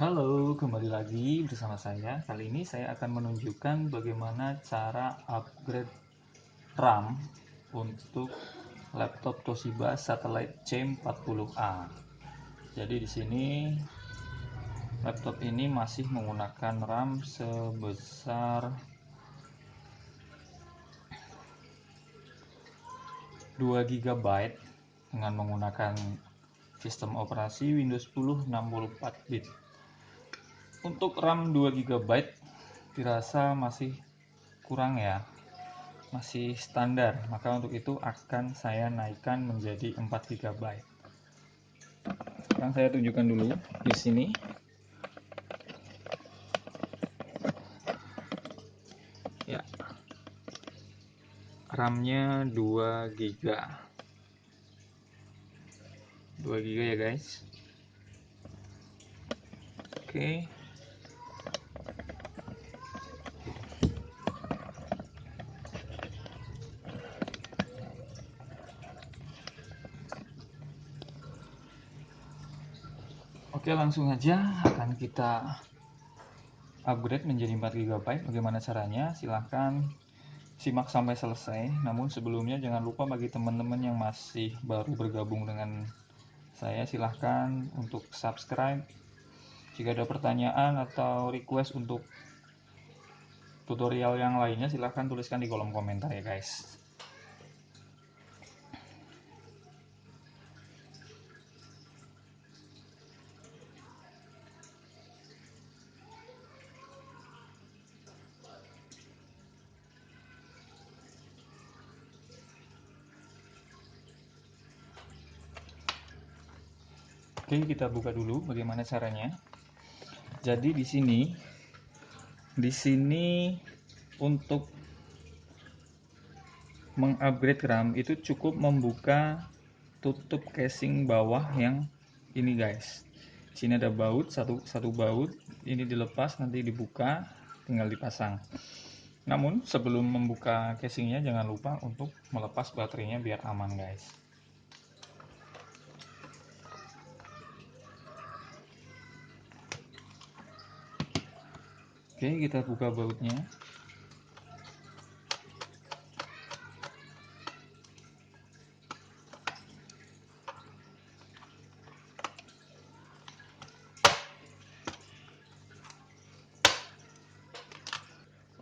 Halo, kembali lagi bersama saya. Kali ini saya akan menunjukkan bagaimana cara upgrade RAM untuk laptop Toshiba Satellite C40A. Jadi di sini laptop ini masih menggunakan RAM sebesar 2 GB dengan menggunakan sistem operasi Windows 10 64 bit. Untuk RAM 2 GB dirasa masih kurang ya, masih standar, maka untuk itu akan saya naikkan menjadi 4 GB. Sekarang saya tunjukkan dulu di sini. Ya, RAM-nya 2 GB. 2 GB ya guys. Oke. Oke, langsung aja akan kita upgrade menjadi 4 GB. Bagaimana caranya? Silahkan simak sampai selesai. Namun sebelumnya jangan lupa bagi teman-teman yang masih baru bergabung dengan saya, silahkan untuk subscribe. Jika ada pertanyaan atau request untuk tutorial yang lainnya, silahkan tuliskan di kolom komentar ya guys. Oke, kita buka dulu bagaimana caranya. Jadi di sini untuk mengupgrade RAM itu cukup membuka tutup casing bawah yang ini guys. Sini ada baut, satu baut, ini dilepas, nanti dibuka, tinggal dipasang. Namun sebelum membuka casingnya jangan lupa untuk melepas baterainya biar aman guys. Oke, kita buka bautnya.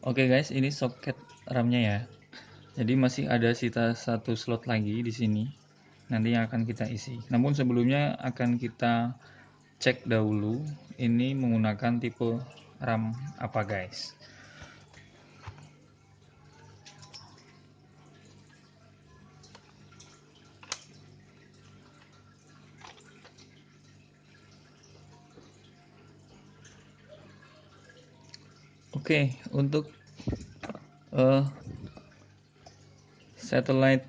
Oke guys, ini soket RAM-nya ya. Jadi masih ada sisa satu slot lagi di sini. Nanti yang akan kita isi. Namun sebelumnya akan kita cek dahulu ini menggunakan tipe RAM apa guys. Oke, untuk Satellite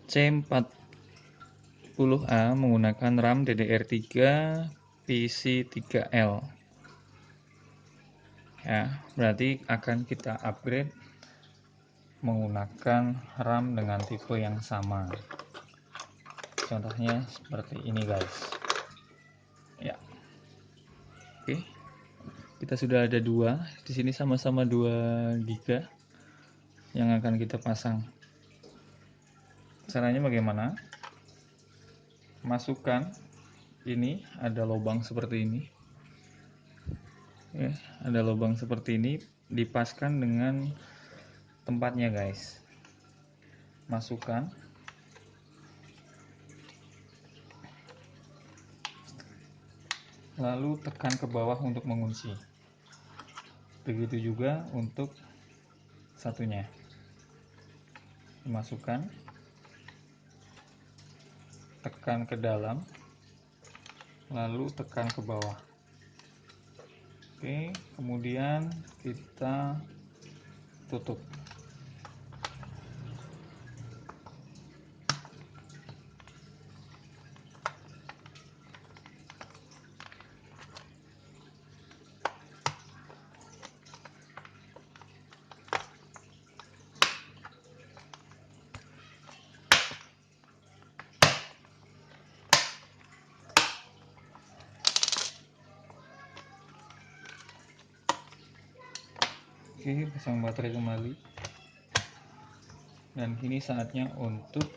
C40A menggunakan RAM DDR3 PC3L. Ya, berarti akan kita upgrade menggunakan RAM dengan tipe yang sama. Contohnya seperti ini guys. Ya. Oke. Kita sudah ada dua. Di sini sama-sama 2 GB yang akan kita pasang. Caranya bagaimana? Masukkan, ini ada lubang seperti ini ya, ada lubang seperti ini, dipaskan dengan tempatnya guys. Masukkan, lalu tekan ke bawah untuk mengunci. Begitu juga untuk satunya. Masukkan, tekan ke dalam, lalu tekan ke bawah. Oke, kemudian kita tutup. Oke, pasang baterai kembali. Dan kini saatnya untuk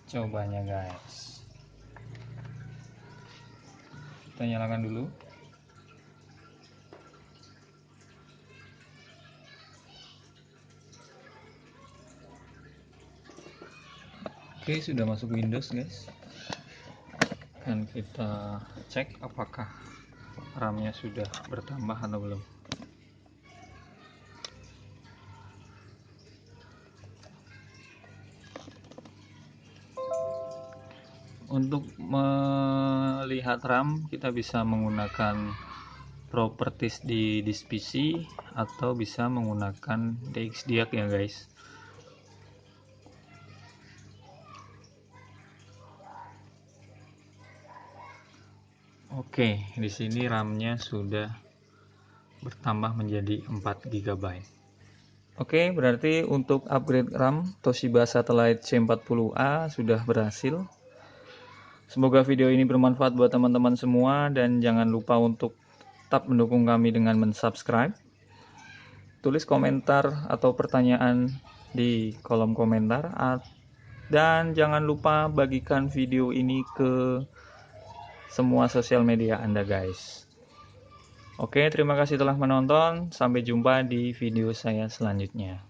mencobanya, guys. Kita nyalakan dulu. Oke, sudah masuk Windows, guys. Dan kita cek apakah RAM-nya sudah bertambah atau belum. Untuk melihat RAM, kita bisa menggunakan properties di disk PC atau bisa menggunakan DXDiag ya, guys. Oke, di sini RAM-nya sudah bertambah menjadi 4 GB. Oke, berarti untuk upgrade RAM Toshiba Satellite C40A sudah berhasil. Semoga video ini bermanfaat buat teman-teman semua, dan jangan lupa untuk tetap mendukung kami dengan mensubscribe. Tulis komentar atau pertanyaan di kolom komentar, dan jangan lupa bagikan video ini ke semua sosial media Anda, guys. Oke, terima kasih telah menonton. Sampai jumpa di video saya selanjutnya.